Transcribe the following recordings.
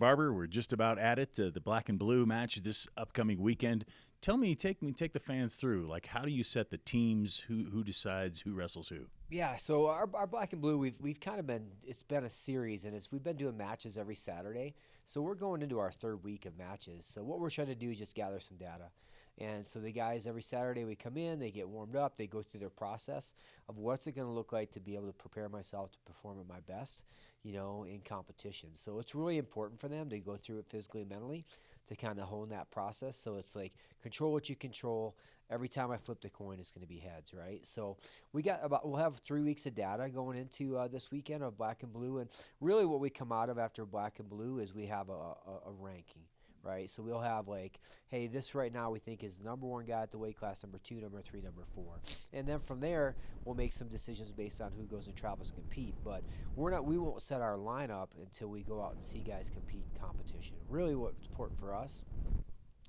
Barber. We're just about at it. The black and blue match this upcoming weekend. Tell me, take the fans through. Like, how do you set the teams? Who decides who wrestles who? Yeah, so our black and blue, we've kind of been, it's been a series, and we've been doing matches every Saturday. So we're going into our third week of matches. So what we're trying to do is just gather some data. And so the guys, every Saturday we come in, they get warmed up, they go through their process of what's it going to look like to be able to prepare myself to perform at my best, in competition. So it's really important for them to go through it physically and mentally to kind of hone that process. So it's like control what you control. Every time I flip the coin, it's going to be heads, right? So we'll have 3 weeks of data going into this weekend of black and blue. And really what we come out of after black and blue is we have a ranking, right? So we'll have like, hey, this right now we think is the number one guy at the weight class, number 2, number 3, number 4. And then from there, we'll make some decisions based on who goes and travels to compete. But we won't set our lineup until we go out and see guys compete in competition. Really what's important for us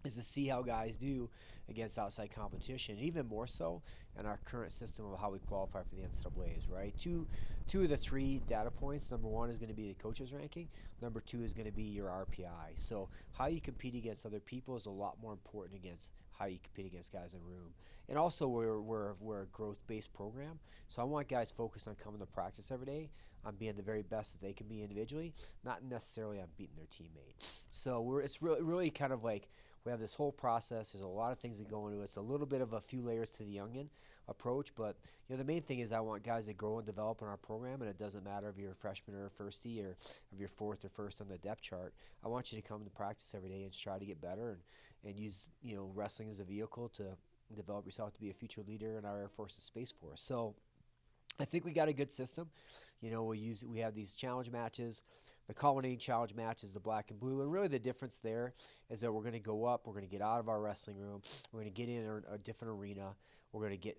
is to see how guys do against outside competition, even more so in our current system of how we qualify for the NCAAs, right? Two of the 3 data points, number 1 is going to be the coaches ranking, number 2 is going to be your RPI. So how you compete against other people is a lot more important against how you compete against guys in the room. And also we're a growth-based program, so I want guys focused on coming to practice every day, on being the very best that they can be individually, not necessarily on beating their teammate. So it's really kind of like, we have this whole process. There's a lot of things that go into it. It's a little bit of a few layers to the youngin approach, but the main thing is I want guys that grow and develop in our program, and it doesn't matter if you're a freshman or a firstie or if you're 4th or 1st on the depth chart. I want you to come to practice every day and try to get better and use wrestling as a vehicle to develop yourself to be a future leader in our Air Force's Space Force. So I think we got a good system. We have these challenge matches. The culminating challenge match is the black and blue, and really the difference there is that we're going to go up, we're going to get out of our wrestling room, we're going to get in a different arena, we're going to get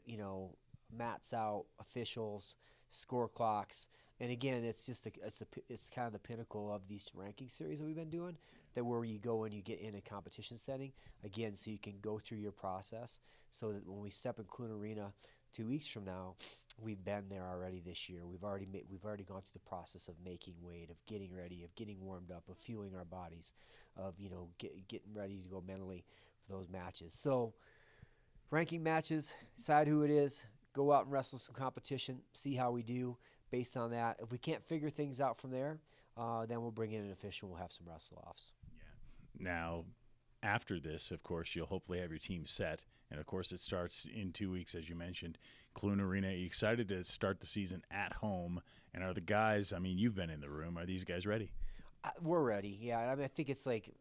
mats out, officials, score clocks, and again, it's kind of the pinnacle of these ranking series that we've been doing. That where you go and you get in a competition setting again, so you can go through your process, so that when we step in Clune Arena 2 weeks from now, we've been there already this year. We've already gone through the process of making weight, of getting ready, of getting warmed up, of fueling our bodies, of getting ready to go mentally for those matches. So ranking matches, decide who it is, go out and wrestle some competition, see how we do based on that. If we can't figure things out from there, then we'll bring in an official. We'll have some wrestle-offs. Yeah. Now, after this, of course, you'll hopefully have your team set. And, of course, it starts in 2 weeks, as you mentioned. Clune Arena, are you excited to start the season at home? And are the guys, you've been in the room, are these guys ready? We're ready, yeah. I think it's like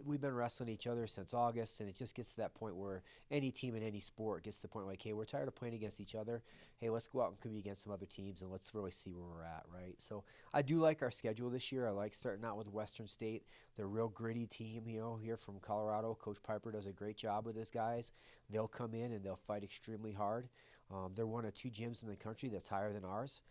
we've been wrestling each other since August, and it just gets to that point where any team in any sport gets to the point like, hey, we're tired of playing against each other. Hey, let's go out and compete against some other teams, and let's really see where we're at, right? So I do like our schedule this year. I like starting out with Western State. They're a real gritty team, here from Colorado. Coach Piper does a great job with his guys. They'll come in and they'll fight extremely hard. They're one of 2 gyms in the country that's higher than ours,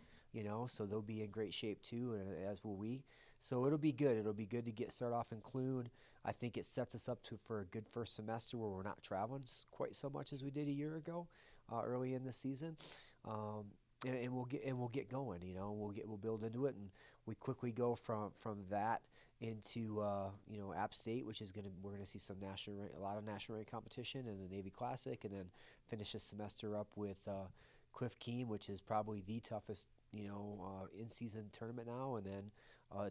so they'll be in great shape too, and as will we. So it'll be good. It'll be good to start off in Clune. I think it sets us up for a good first semester where we're not traveling quite so much as we did a year ago, early in the season, and we'll get going. We'll build into it, and we quickly go from that into App State, which is we're gonna see a lot of national rank competition and the Navy Classic, and then finish the semester up with Cliff Keem, which is probably the toughest in-season tournament now, and then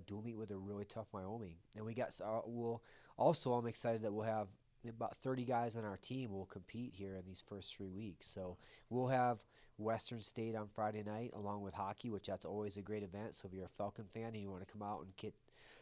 dual meet with a really tough Wyoming. And I'm excited that we'll have about 30 guys on our team will compete here in these first 3 weeks. So we'll have Western State on Friday night along with hockey, which that's always a great event. So if you're a Falcon fan and you want to come out and get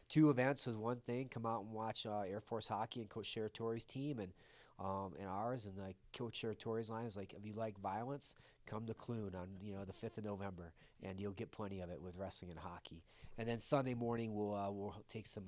2 events with one thing, come out and watch Air Force hockey and Coach Sheratori's team and ours, and like Coach Sheratori's line is like, if you like violence, come to Clune on the 5th of November, and you'll get plenty of it with wrestling and hockey. And then Sunday morning we'll take some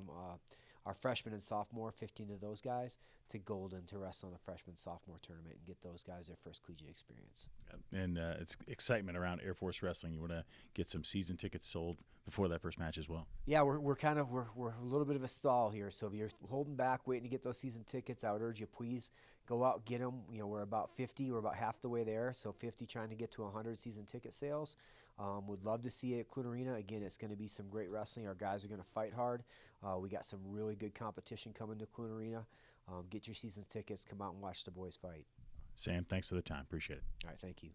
our freshmen and sophomore, 15 of those guys, to Golden to wrestle in a freshman sophomore tournament and get those guys their first collegiate experience. And it's excitement around Air Force wrestling. You want to get some season tickets sold before that first match as well. Yeah, we're a little bit of a stall here. So if you're holding back, waiting to get those season tickets, I would urge you, please go out, get them. We're about 50. We're about half the way there. So 50 trying to get to 100 season ticket sales. Would love to see it at Clune Arena. Again, it's going to be some great wrestling. Our guys are going to fight hard. We got some really good competition coming to Clune Arena. Get your season tickets. Come out and watch the boys fight. Sam, thanks for the time. Appreciate it. All right, thank you.